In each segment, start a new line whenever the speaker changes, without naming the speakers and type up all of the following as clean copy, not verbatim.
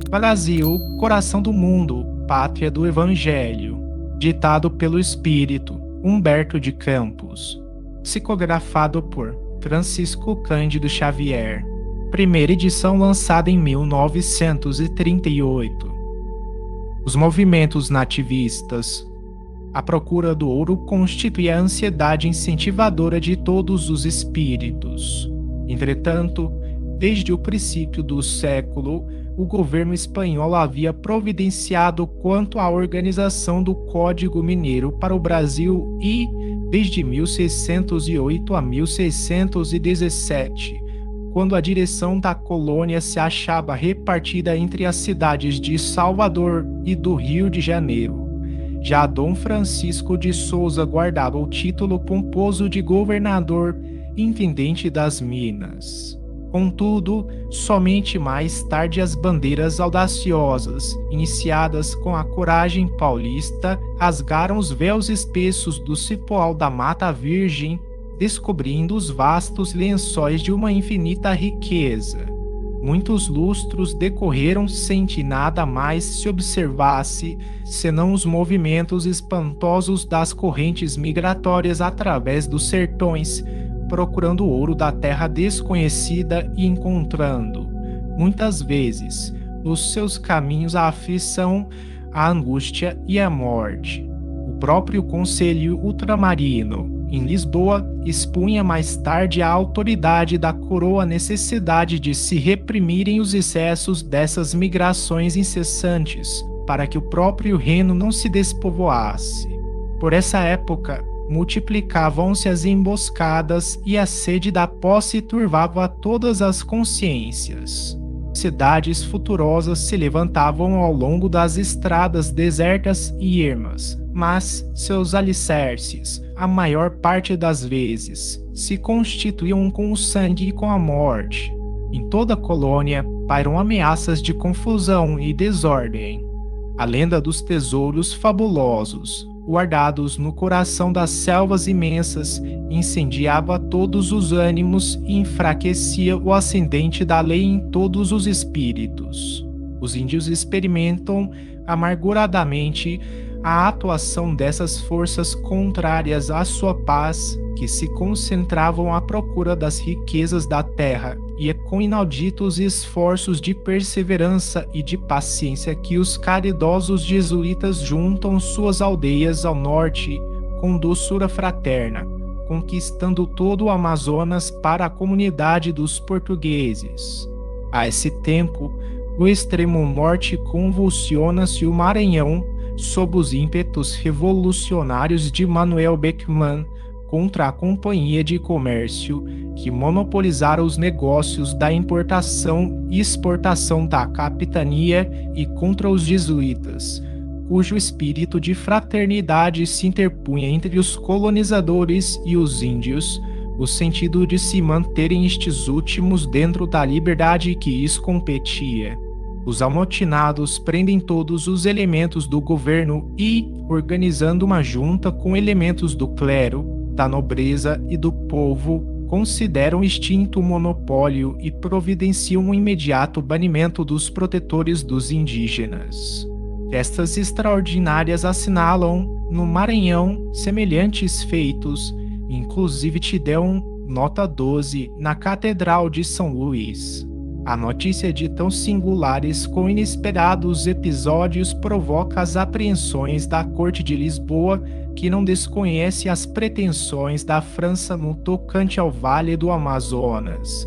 Brasil, coração do mundo, pátria do Evangelho. Ditado pelo Espírito Humberto de Campos. Psicografado por Francisco Cândido Xavier. Primeira edição lançada em 1938. Os movimentos nativistas. A procura do ouro constitui a ansiedade incentivadora de todos os espíritos. Entretanto, desde o princípio do século, o governo espanhol havia providenciado quanto à organização do Código Mineiro para o Brasil e, desde 1608 a 1617, quando a direção da colônia se achava repartida entre as cidades de Salvador e do Rio de Janeiro. Já Dom Francisco de Souza guardava o título pomposo de governador intendente das Minas. Contudo, somente mais tarde as bandeiras audaciosas, iniciadas com a coragem paulista, rasgaram os véus espessos do cipoal da Mata Virgem, descobrindo os vastos lençóis de uma infinita riqueza. Muitos lustros decorreram sem que nada mais se observasse, senão os movimentos espantosos das correntes migratórias através dos sertões, procurando o ouro da terra desconhecida e encontrando, muitas vezes, nos seus caminhos a aflição, a angústia e a morte. O próprio Conselho Ultramarino, em Lisboa, expunha mais tarde à autoridade da coroa a necessidade de se reprimirem os excessos dessas migrações incessantes, para que o próprio reino não se despovoasse. Por essa época, multiplicavam-se as emboscadas e a sede da posse turvava todas as consciências. Cidades futurosas se levantavam ao longo das estradas desertas e ermas, mas seus alicerces, a maior parte das vezes, se constituíam com o sangue e com a morte. Em toda a colônia pairam ameaças de confusão e desordem. A lenda dos tesouros fabulosos, guardados no coração das selvas imensas, incendiava todos os ânimos e enfraquecia o ascendente da lei em todos os espíritos. Os índios experimentam amarguradamente a atuação dessas forças contrárias à sua paz, que se concentravam à procura das riquezas da terra, e é com inauditos esforços de perseverança e de paciência que os caridosos jesuítas juntam suas aldeias ao norte com doçura fraterna, conquistando todo o Amazonas para a comunidade dos portugueses. A esse tempo, no extremo norte convulsiona-se o Maranhão sob os ímpetos revolucionários de Manuel Beckmann contra a Companhia de Comércio, que monopolizara os negócios da importação e exportação da capitania, e contra os jesuítas, cujo espírito de fraternidade se interpunha entre os colonizadores e os índios, no sentido de se manterem estes últimos dentro da liberdade que lhes competia. Os amotinados prendem todos os elementos do governo e, organizando uma junta com elementos do clero, da nobreza e do povo, consideram extinto o monopólio e providenciam um imediato banimento dos protetores dos indígenas. Festas extraordinárias assinalam, no Maranhão, semelhantes feitos, inclusive Tidéum, nota 12, na Catedral de São Luís. A notícia de tão singulares com inesperados episódios provoca as apreensões da corte de Lisboa, que não desconhece as pretensões da França no tocante ao Vale do Amazonas,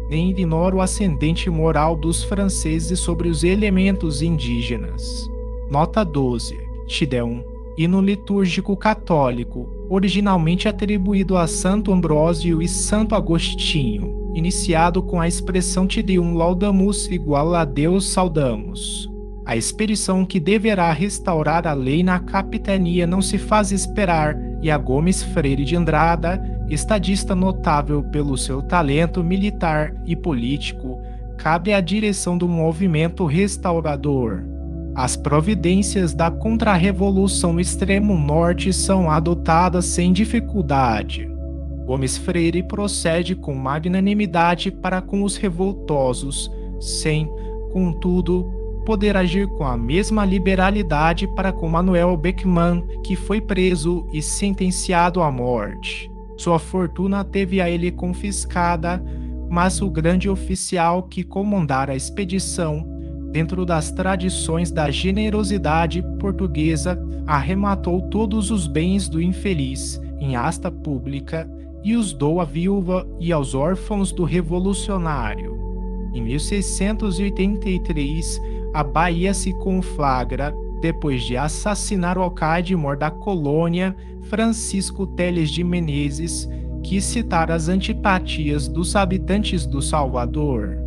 nem ignora o ascendente moral dos franceses sobre os elementos indígenas. Nota 12. Tidéum, hino litúrgico católico, originalmente atribuído a Santo Ambrósio e Santo Agostinho, iniciado com a expressão Te Deum laudamus igual a Deus saudamos. A expedição que deverá restaurar a lei na capitania não se faz esperar, e a Gomes Freire de Andrada, estadista notável pelo seu talento militar e político, cabe à direção do movimento restaurador. As providências da contra-revolução no extremo norte são adotadas sem dificuldade. Gomes Freire procede com magnanimidade para com os revoltosos, sem, contudo, poder agir com a mesma liberalidade para com Manuel Beckmann, que foi preso e sentenciado à morte. Sua fortuna teve a ele confiscada, mas o grande oficial que comandara a expedição, dentro das tradições da generosidade portuguesa, arrematou todos os bens do infeliz em asta pública e os dou à viúva e aos órfãos do revolucionário. Em 1683, a Bahia se conflagra depois de assassinar o alcaide-mor da colônia, Francisco Teles de Menezes, que citara as antipatias dos habitantes do Salvador.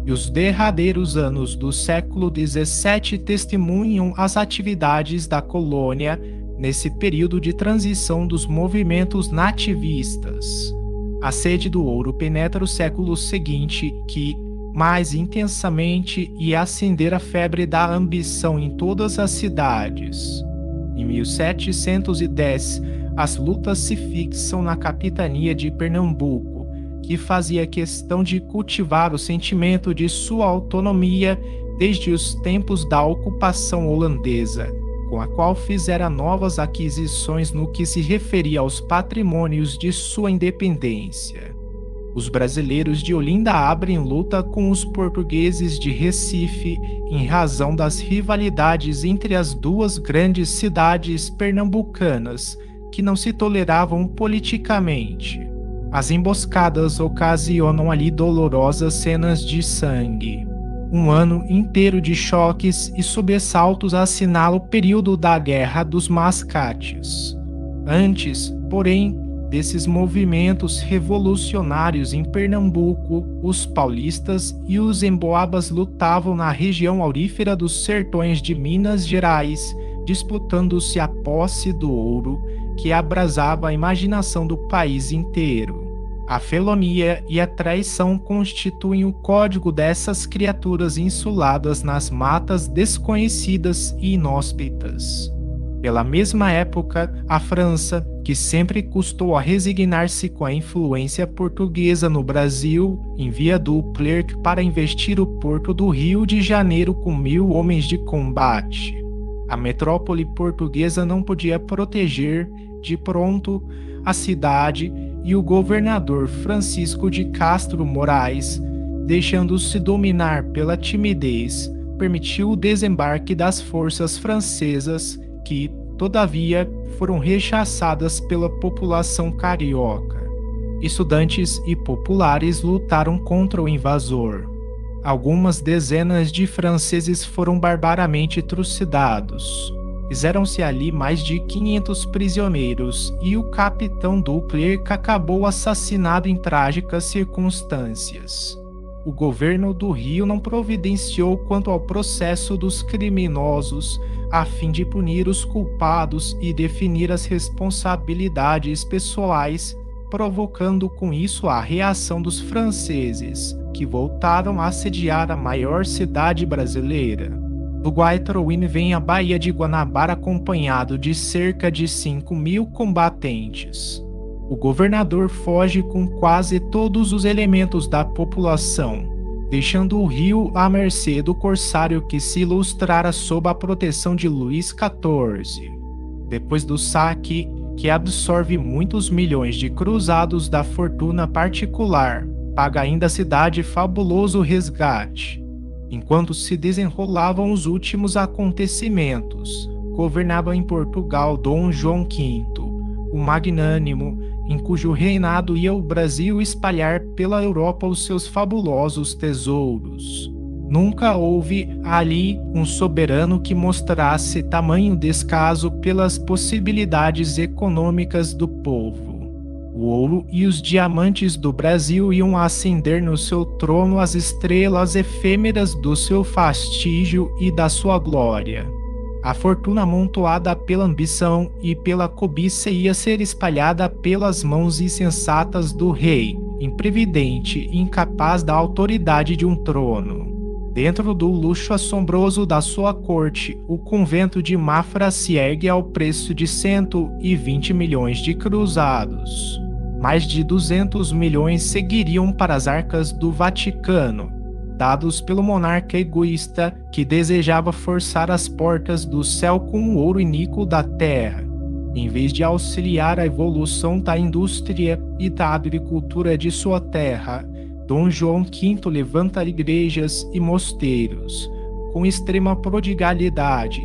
E os derradeiros anos do século XVII testemunham as atividades da colônia nesse período de transição dos movimentos nativistas. A sede do ouro penetra o século seguinte, que, mais intensamente, ia acender a febre da ambição em todas as cidades. Em 1710, as lutas se fixam na capitania de Pernambuco, que fazia questão de cultivar o sentimento de sua autonomia desde os tempos da ocupação holandesa, com a qual fizera novas aquisições no que se referia aos patrimônios de sua independência. Os brasileiros de Olinda abrem luta com os portugueses de Recife em razão das rivalidades entre as duas grandes cidades pernambucanas, que não se toleravam politicamente. As emboscadas ocasionam ali dolorosas cenas de sangue. Um ano inteiro de choques e sobressaltos assinala o período da Guerra dos Mascates. Antes, porém, desses movimentos revolucionários em Pernambuco, os paulistas e os emboabas lutavam na região aurífera dos sertões de Minas Gerais, disputando-se a posse do ouro que abrasava a imaginação do país inteiro. A felonia e a traição constituem o código dessas criaturas insuladas nas matas desconhecidas e inóspitas. Pela mesma época, a França, que sempre custou a resignar-se com a influência portuguesa no Brasil, envia Dupleix para investir o porto do Rio de Janeiro com 1.000 homens de combate. A metrópole portuguesa não podia proteger, de pronto, a cidade, e o governador Francisco de Castro Moraes, deixando-se dominar pela timidez, permitiu o desembarque das forças francesas que, todavia, foram rechaçadas pela população carioca. Estudantes e populares lutaram contra o invasor. Algumas dezenas de franceses foram barbaramente trucidados. Fizeram-se ali mais de 500 prisioneiros e o capitão Dupleix acabou assassinado em trágicas circunstâncias. O governo do Rio não providenciou quanto ao processo dos criminosos, a fim de punir os culpados e definir as responsabilidades pessoais, provocando com isso a reação dos franceses, que voltaram a assediar a maior cidade brasileira. Do Guaitrouine vem à Baía de Guanabara acompanhado de cerca de 5.000 combatentes. O governador foge com quase todos os elementos da população, deixando o rio à mercê do corsário que se ilustrara sob a proteção de Luís XIV. Depois do saque, que absorve muitos milhões de cruzados da fortuna particular, paga ainda a cidade fabuloso resgate. Enquanto se desenrolavam os últimos acontecimentos, governava em Portugal Dom João V, o magnânimo, em cujo reinado ia o Brasil espalhar pela Europa os seus fabulosos tesouros. Nunca houve ali um soberano que mostrasse tamanho descaso pelas possibilidades econômicas do povo. O ouro e os diamantes do Brasil iam acender no seu trono as estrelas efêmeras do seu fastígio e da sua glória. A fortuna amontoada pela ambição e pela cobiça ia ser espalhada pelas mãos insensatas do rei, imprevidente e incapaz da autoridade de um trono. Dentro do luxo assombroso da sua corte, o convento de Mafra se ergue ao preço de 120 milhões de cruzados. Mais de 200 milhões seguiriam para as arcas do Vaticano. dados pelo monarca egoísta que desejava forçar as portas do céu com o ouro iníquo da terra, em vez de auxiliar a evolução da indústria e da agricultura de sua terra. Dom João V levanta igrejas e mosteiros com extrema prodigalidade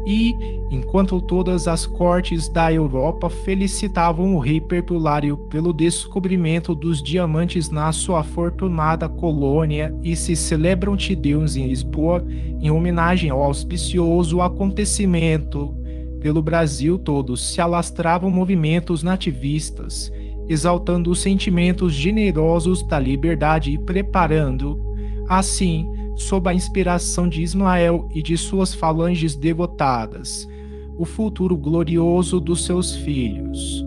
e, enquanto todas as cortes da Europa felicitavam o rei Pertulário pelo descobrimento dos diamantes na sua afortunada colônia e se celebram Te-Deums em Lisboa em homenagem ao auspicioso acontecimento, pelo Brasil todo se alastravam movimentos nativistas, exaltando os sentimentos generosos da liberdade e preparando, assim, sob a inspiração de Ismael e de suas falanges devotadas, o futuro glorioso dos seus filhos.